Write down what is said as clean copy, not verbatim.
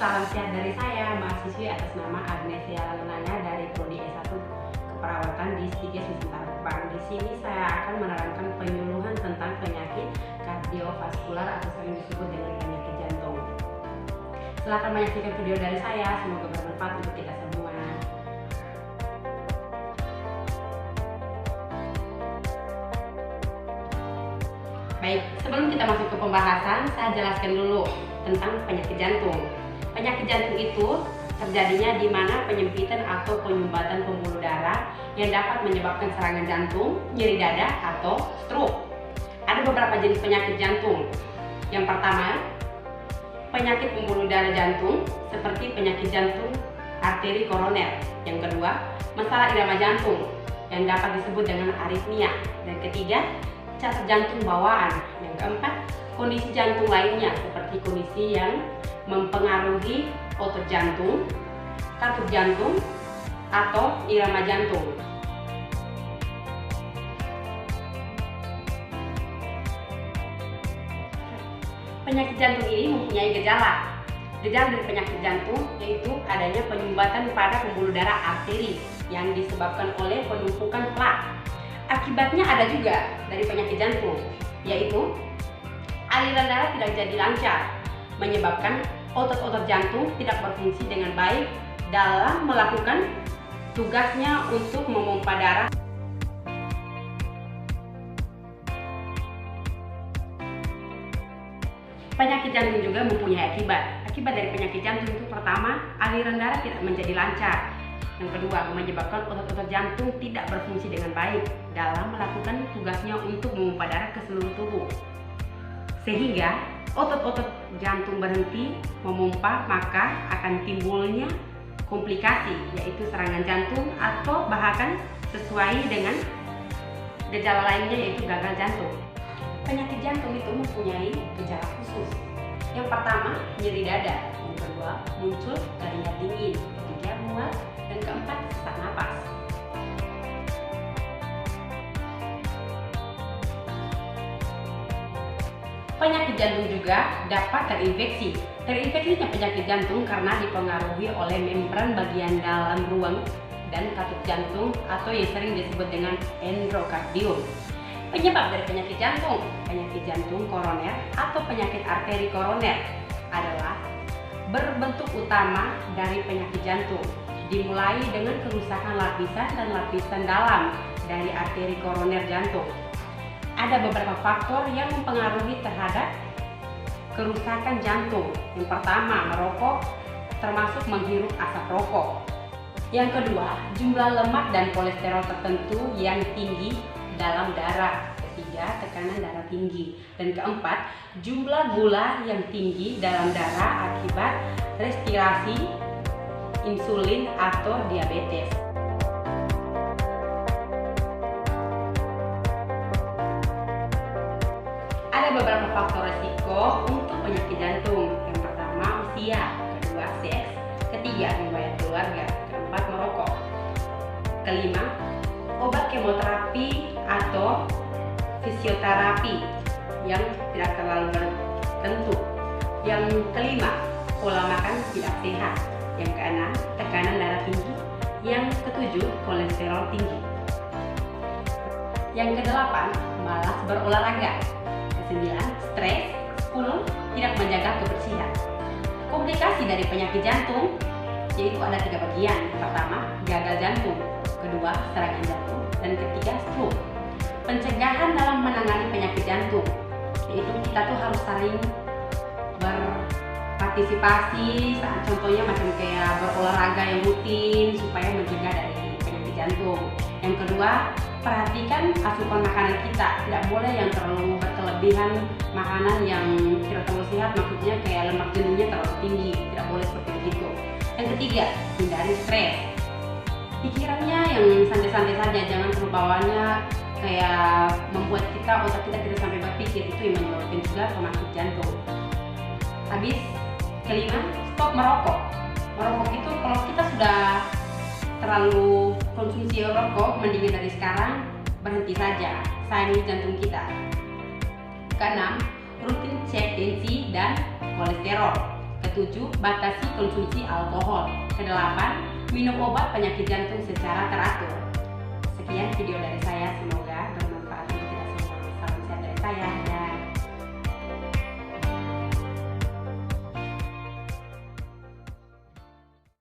salam sehat dari saya, mahasiswi atas nama Agnesia Lenanya dari Prodi S1 Keperawatan di STIGES Nusantara Kupang. Di sini saya akan menerangkan penyuluhan tentang penyakit kardiovaskular atau sering disebut dengan penyakit jantung. Silahkan menyaksikan video dari saya, semoga bermanfaat untuk kita semua. Baik, sebelum kita masuk ke pembahasan, saya jelaskan dulu tentang penyakit jantung. Penyakit jantung itu terjadinya di mana penyempitan atau penyumbatan pembuluh darah yang dapat menyebabkan serangan jantung, nyeri dada, atau stroke. Ada beberapa jenis penyakit jantung. Yang pertama, penyakit pembuluh darah jantung seperti penyakit jantung arteri koroner. Yang kedua, masalah irama jantung yang dapat disebut dengan aritmia. Dan ketiga, cacat jantung bawaan. Yang keempat, kondisi jantung lainnya seperti kondisi yang mempengaruhi otot jantung, katup jantung, atau irama jantung. Penyakit jantung ini mempunyai gejala. Gejala dari penyakit jantung yaitu adanya penyumbatan pada pembuluh darah arteri yang disebabkan oleh penumpukan plak. Akibatnya ada juga dari penyakit jantung, yaitu aliran darah tidak jadi lancar, menyebabkan otot-otot jantung tidak berfungsi dengan baik dalam melakukan tugasnya untuk memompa darah. Penyakit jantung juga mempunyai akibat. Akibat dari penyakit jantung itu pertama, aliran darah tidak menjadi lancar. Yang kedua, menyebabkan otot-otot jantung tidak berfungsi dengan baik dalam melakukan tugasnya untuk memompa darah ke seluruh tubuh. Sehingga otot-otot jantung berhenti memompa, maka akan timbulnya komplikasi, yaitu serangan jantung atau bahkan sesuai dengan gejala lainnya yaitu gagal jantung. Penyakit jantung itu mempunyai gejala khusus. Yang pertama, nyeri dada. Yang kedua, muncul keringat dingin. Ketiga, mual. Dan keempat, sesak napas. Penyakit jantung juga dapat terinfeksi. Terinfeksinya penyakit jantung karena dipengaruhi oleh membran bagian dalam ruang dan katup jantung atau yang sering disebut dengan endokardium. Penyebab dari penyakit jantung koroner atau penyakit arteri koroner adalah berbentuk utama dari penyakit jantung. Dimulai dengan kerusakan lapisan dan lapisan dalam dari arteri koroner jantung. Ada beberapa faktor yang mempengaruhi terhadap kerusakan jantung. Yang pertama, merokok, termasuk menghirup asap rokok. Yang kedua, jumlah lemak dan kolesterol tertentu yang tinggi dalam darah. Ketiga, tekanan darah tinggi. Dan keempat, jumlah gula yang tinggi dalam darah akibat respirasi, insulin, atau diabetes. Ada beberapa faktor risiko untuk penyakit jantung. Yang pertama, usia. Kedua, seks. Ketiga, riwayat keluarga. Keempat, merokok. Kelima, obat kemoterapi atau fisioterapi yang tidak terlalu bertentu. Yang kelima, pola makan tidak sehat. Yang keenam, tekanan darah tinggi. Yang ketujuh, kolesterol tinggi. Yang kedelapan, malas berolahraga. Kesembilan, stres. 10, tidak menjaga kebersihan. Komplikasi dari penyakit jantung yaitu ada 3 bagian. Pertama, gagal jantung. Kedua, serangan jantung. Dan ketiga, stroke. Pencegahan dalam menangani penyakit jantung yaitu kita tuh harus saling berpartisipasi, contohnya macam kayak berolahraga yang rutin supaya mencegah dari penyakit jantung. Yang kedua, perhatikan asupan makanan kita, tidak boleh yang terlalu berkelebihan, makanan yang tidak terlalu sehat, maksudnya kayak lemak jenuhnya terlalu tinggi, tidak boleh seperti itu. Yang ketiga, hindari stres. Pikirannya yang santai-santai saja, jangan terbawaannya kayak membuat otak kita tidak sampai berpikir, itu yang menyebabkan juga penyakit jantung. Habis, kelima, stop merokok. Merokok itu kalau kita sudah terlalu konsumsi rokok, mendingan dari sekarang berhenti saja, sayangi jantung kita. Keenam, rutin cek tensi dan kolesterol. Ketujuh, batasi konsumsi alkohol. Kedelapan, minum obat penyakit jantung secara teratur. Sekian video dari saya, semoga